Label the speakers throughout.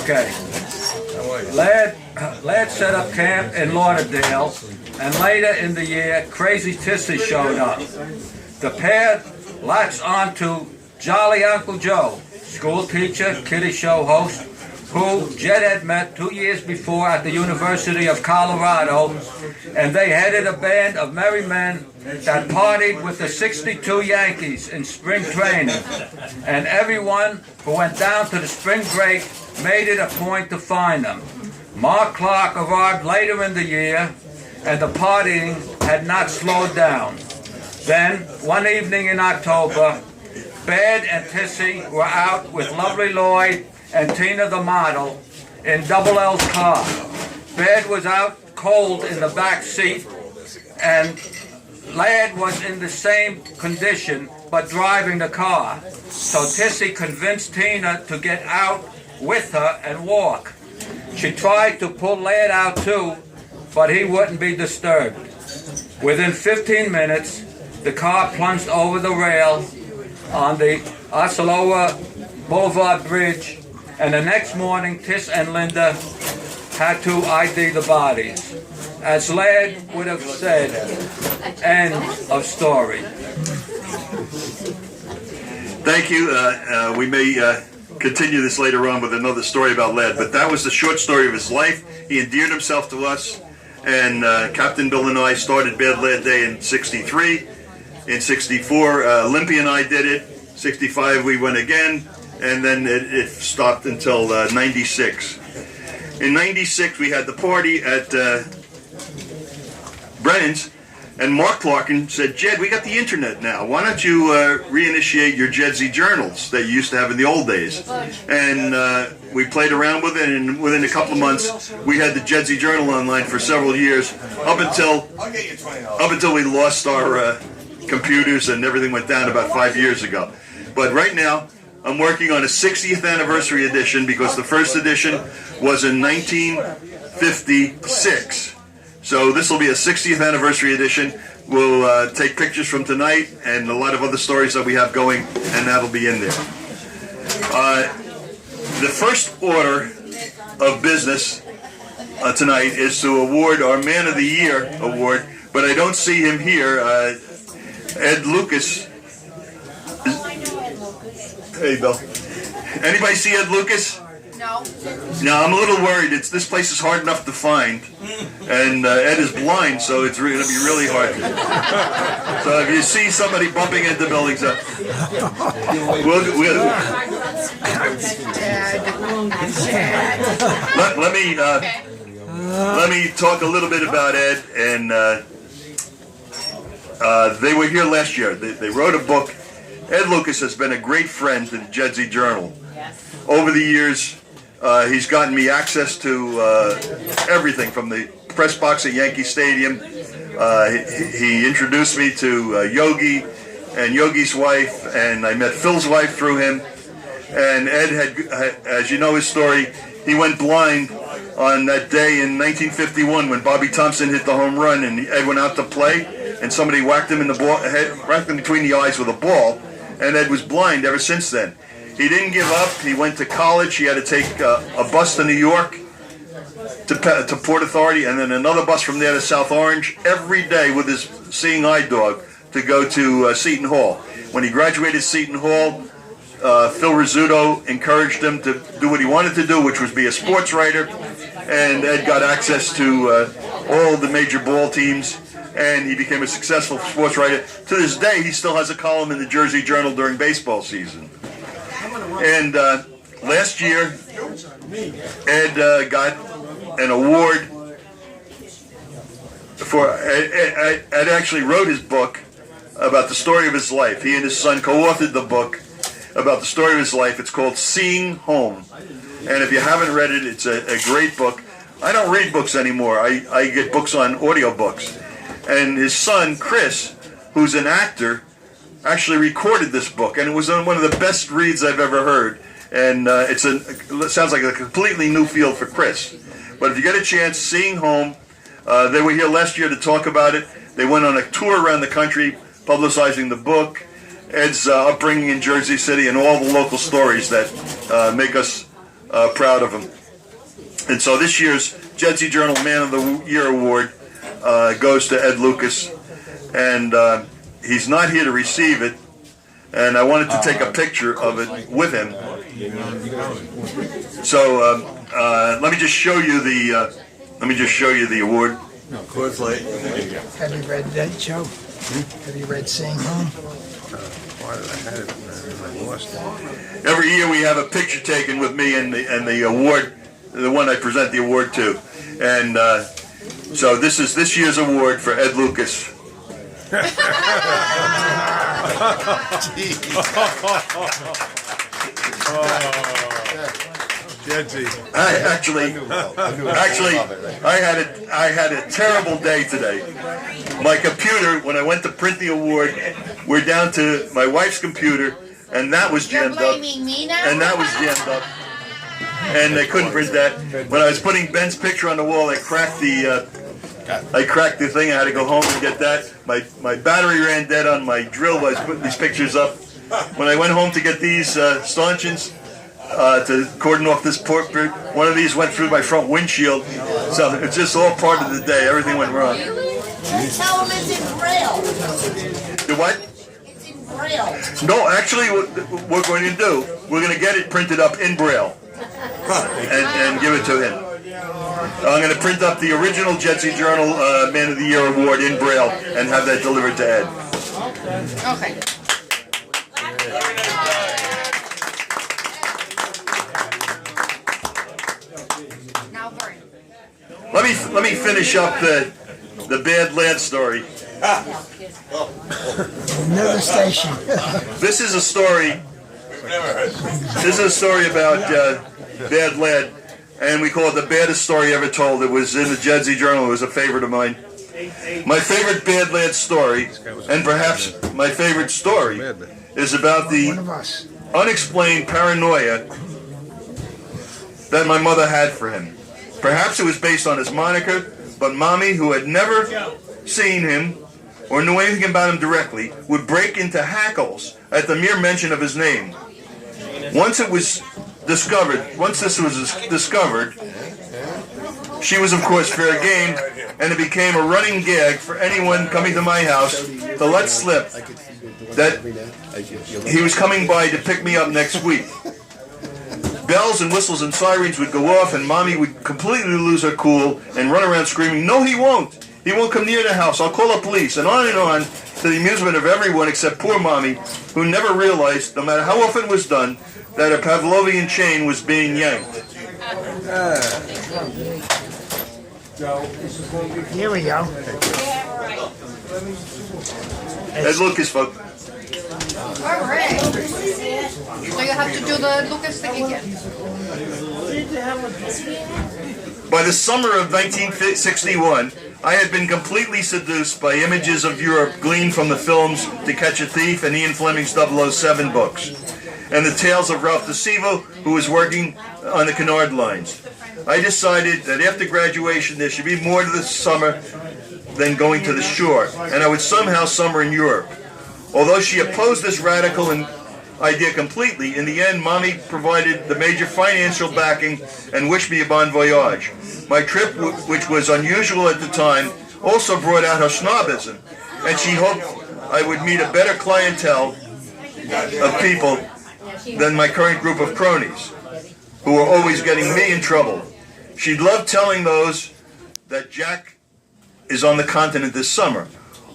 Speaker 1: Okay. Lad set up camp in Lauderdale, and later in the year, Crazy Tissy showed up. The pair latched on to Jolly Uncle Joe, school teacher, kiddie show host, who Jed had met 2 years before at the University of Colorado, and they headed a band of merry men that partied with the '62 Yankees in spring training. And everyone who went down to the spring break made it a point to find them. Mark Clark arrived later in the year, and the partying had not slowed down. Then, one evening in October, Bad and Tissy were out with Lovely Lloyd and Tina the model in Double L's car. Bad was out cold in the back seat, and Lad was in the same condition but driving the car. So Tissy convinced Tina to get out with her and walk. She tried to pull Lad out too, but he wouldn't be disturbed. Within 15 minutes, the car plunged over the rail on the Osceola Boulevard Bridge, and the next morning, Tiss and Linda had to ID the bodies. As Ladd would have said, end of story.
Speaker 2: Thank you. We may continue this later on with another story about Ladd, but that was the short story of his life. He endeared himself to us, and Captain Bill and I started Bad Ladd Day in '63. In '64, Olympia and I did it. '65 we went again, and then it stopped until '96. In '96 we had the party at Brennan's, and Mark Clarkin said, "Jed, we got the internet now. Why don't you reinitiate your Jedsey journals that you used to have in the old days?" And we played around with it, and within a couple of months, we had the Jedsey journal online for several years, up until we lost our computers and everything went down about 5 years ago. But right now, I'm working on a 60th anniversary edition, because the first edition was in 1956. So this will be a 60th anniversary edition. We'll take pictures from tonight and a lot of other stories that we have going, and that'll be in there. The first order of business tonight is to award our Man of the Year award, but I don't see him here. Ed Lucas. Hey, Bill. Anybody see Ed Lucas?
Speaker 3: No.
Speaker 2: No, I'm a little worried. This place is hard enough to find, and Ed is blind, so it's going to be really hard. So if you see somebody bumping into buildings, let me talk a little bit about Ed. And they were here last year. They wrote a book. Ed Lucas has been a great friend to the Jedsey Journal. Over the years, he's gotten me access to everything from the press box at Yankee Stadium. He introduced me to Yogi and Yogi's wife, and I met Phil's wife through him. And Ed had, as you know his story, he went blind on that day in 1951 when Bobby Thompson hit the home run, and Ed went out to play, and somebody whacked him in the whacked him between the eyes with a ball, and Ed was blind ever since then. He didn't give up. He went to college. He had to take a bus to New York to Port Authority, and then another bus from there to South Orange every day with his seeing eye dog to go to Seton Hall. When he graduated Seton Hall, Phil Rizzuto encouraged him to do what he wanted to do, which was be a sports writer, and Ed got access to all the major ball teams, and he became a successful sports writer. To this day, he still has a column in the Jersey Journal during baseball season. And last year, Ed got an award for, Ed actually wrote his book about the story of his life. He and his son co-authored the book about the story of his life. It's called Seeing Home. And if you haven't read it, it's a great book. I don't read books anymore. I get books on audiobooks. And his son, Chris, who's an actor, actually recorded this book, and it was one of the best reads I've ever heard. And it sounds like a completely new field for Chris. But if you get a chance, Seeing Home, they were here last year to talk about it. They went on a tour around the country publicizing the book, Ed's upbringing in Jersey City, and all the local stories that make us proud of him. And so this year's Jedsey Journal Man of the Year Award goes to Ed Lucas, and he's not here to receive it, and I wanted to take a picture of it with him. So let me just show you the award.
Speaker 3: Have you read that, Joe? Have you read Sing Home?
Speaker 2: Every year we have a picture taken with me and the award, the one I present the award to, and so this is this year's award for Ed Lucas.
Speaker 4: Jedsey.
Speaker 2: I had a terrible day today. My computer, when I went to print the award, we're down to my wife's computer, and that was jammed up. And that was jammed up. And I couldn't print that. When I was putting Ben's picture on the wall, I cracked the thing. I had to go home and get that. My battery ran dead on my drill while I was putting these pictures up. When I went home to get these stanchions to cordon off this portrait, one of these went through my front windshield. So it's just all part of the day. Everything went wrong.
Speaker 5: Tell them it's in Braille.
Speaker 2: The what?
Speaker 5: It's in Braille.
Speaker 2: No, actually, what we're going to do, we're going to get it printed up in Braille and give it to him. I'm going to print up the original Jedsey Journal Man of the Year Award in Braille and have that delivered to Ed.
Speaker 5: Okay. Now burn.
Speaker 2: Let me finish up the bad lad story.
Speaker 3: Another station.
Speaker 2: This is a story. This is a story about bad lad, and we call it the baddest story ever told. It was in the Jedsey Journal. It was a favorite of mine. My favorite bad lad story, and perhaps my favorite story, is about
Speaker 3: One
Speaker 2: the
Speaker 3: of us.
Speaker 2: unexplained paranoia that my mother had for him. Perhaps it was based on his moniker, but Mommy, who had never seen him or knew anything about him directly, would break into hackles at the mere mention of his name. Once this was discovered, she was of course fair game, and it became a running gag for anyone coming to my house to let slip that he was coming by to pick me up next week. Bells and whistles and sirens would go off, and Mommy would completely lose her cool and run around screaming, "No, he won't! He won't come near the house. I'll call the police," and on, to the amusement of everyone except poor Mommy, who never realized, no matter how often it was done, that her Pavlovian chain was being yanked.
Speaker 3: Here we go.
Speaker 2: Ed Lucas, folks.
Speaker 5: All right. So you have to do the Lucas thing again.
Speaker 2: By the summer of 1961, I had been completely seduced by images of Europe gleaned from the films To Catch a Thief and Ian Fleming's 007 books, and the tales of Ralph DeSivo, who was working on the Canard lines. I decided that after graduation there should be more to the summer than going to the shore, and I would somehow summer in Europe. Although she opposed this radical idea completely, in the end Mommy provided the major financial backing and wished me a bon voyage. My trip, which was unusual at the time, also brought out her snobism, and she hoped I would meet a better clientele of people than my current group of cronies, who were always getting me in trouble. She loved telling those that Jack is on the continent this summer.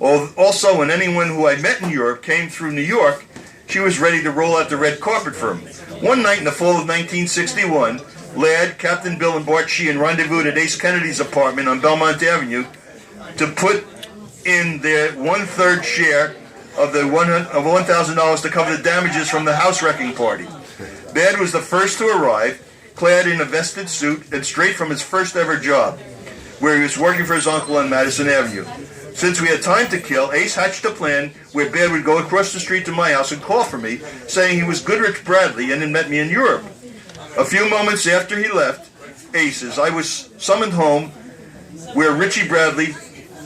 Speaker 2: Also, when anyone who I met in Europe came through New York, she was ready to roll out the red carpet for him. One night in the fall of 1961, Ladd, Captain Bill, and Bart Sheehan rendezvoused at Ace Kennedy's apartment on Belmont Avenue to put in their one-third share of the $1,000 to cover the damages from the house wrecking party. Ladd was the first to arrive, clad in a vested suit and straight from his first ever job, where he was working for his uncle on Madison Avenue. Since we had time to kill, Ace hatched a plan where Baird would go across the street to my house and call for me, saying he was Goodrich Bradley and had met me in Europe. A few moments after he left Ace's, I was summoned home, where Richie Bradley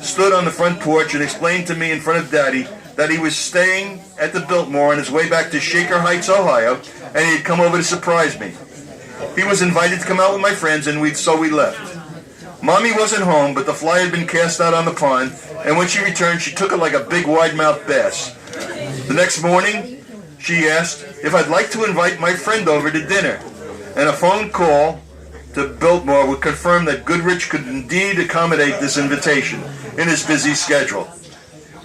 Speaker 2: stood on the front porch and explained to me in front of Daddy that he was staying at the Biltmore on his way back to Shaker Heights, Ohio, and he had come over to surprise me. He was invited to come out with my friends, and so we left. Mommy wasn't home, but the fly had been cast out on the pond, and when she returned, she took it like a big wide-mouthed bass. The next morning, she asked if I'd like to invite my friend over to dinner, and a phone call to Biltmore would confirm that Goodrich could indeed accommodate this invitation in his busy schedule.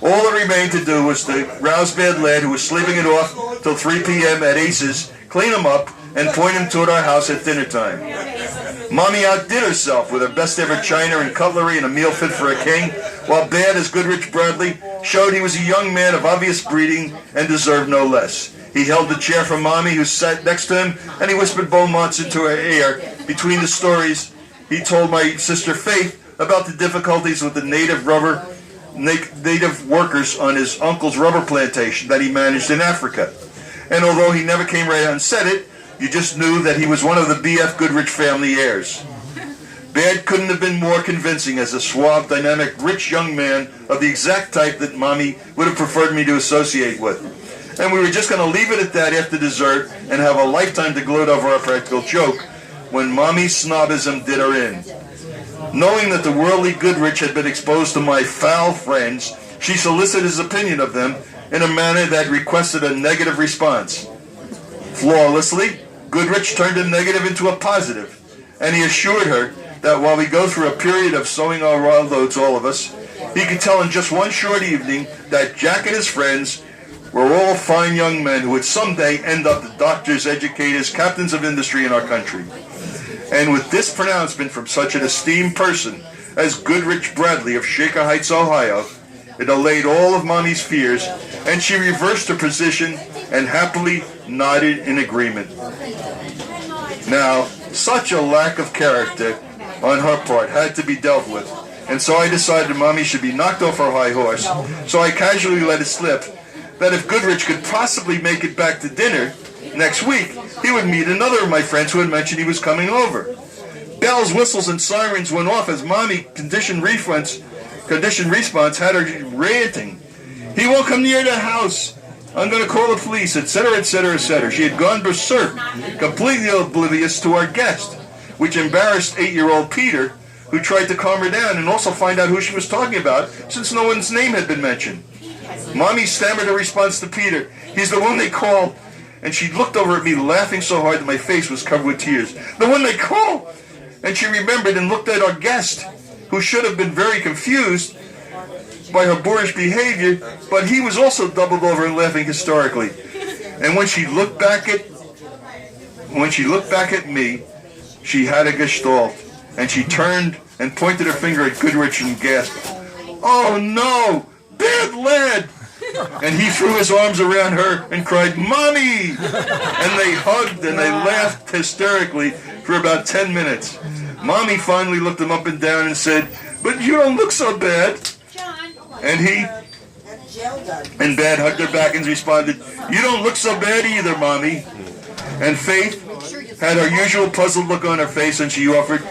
Speaker 2: All that remained to do was to rouse Bad Lad, who was sleeping it off till 3 p.m. at Ace's, clean him up, and point him toward our house at dinner time. Mommy outdid herself with her best ever china and cutlery and a meal fit for a king, while Bad, as Goodrich Bradley, showed he was a young man of obvious breeding and deserved no less. He held the chair for Mommy, who sat next to him, and he whispered Beaumonts into her ear. Between the stories, he told my sister Faith about the difficulties with the native workers on his uncle's rubber plantation that he managed in Africa. And although he never came right out and said it, you just knew that he was one of the B.F. Goodrich family heirs. Bad couldn't have been more convincing as a suave, dynamic, rich young man of the exact type that Mommy would have preferred me to associate with. And we were just going to leave it at that after dessert and have a lifetime to gloat over our practical joke when Mommy's snobism did her in. Knowing that the worldly Goodrich had been exposed to my foul friends, she solicited his opinion of them in a manner that requested a negative response. Flawlessly, Goodrich turned a negative into a positive, and he assured her that while we go through a period of sowing our wild oats, all of us, he could tell in just one short evening that Jack and his friends were all fine young men who would someday end up the doctors, educators, captains of industry in our country. And with this pronouncement from such an esteemed person as Goodrich Bradley of Shaker Heights, Ohio, it allayed all of Mommy's fears, and she reversed her position and happily nodded in agreement. Now, such a lack of character on her part had to be dealt with, and so I decided Mommy should be knocked off her high horse, so I casually let it slip that if Goodrich could possibly make it back to dinner next week, he would meet another of my friends who had mentioned he was coming over. Bells, whistles, and sirens went off as Mommy, conditioned response, had her ranting. He won't come near the house. I'm going to call the police, etc., etc., etc. She had gone berserk, completely oblivious to our guest, which embarrassed 8-year-old Peter, who tried to calm her down and also find out who she was talking about, since no one's name had been mentioned. Mommy stammered a response to Peter. He's the one they called. And she looked over at me, laughing so hard that my face was covered with tears. The one they called! And she remembered and looked at our guest, who should have been very confused by her boorish behavior, but he was also doubled over and laughing hysterically. And when she looked back at me, she had a gestalt, and she turned and pointed her finger at Goodrich and gasped, "Oh no, Bad Lad!" And he threw his arms around her and cried, "Mommy!" And they hugged and they laughed hysterically for about 10 minutes. Mommy finally looked him up and down and said, "But you don't look so bad." And and Bad hugged her back and responded, "You don't look so bad either, Mommy." And Faith had her usual puzzled look on her face, and she offered,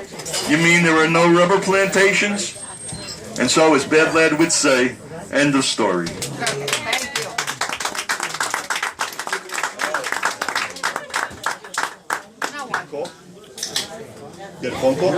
Speaker 2: "You mean there are no rubber plantations?" And so, as Bad Lad would say, end of story. Get a phone call?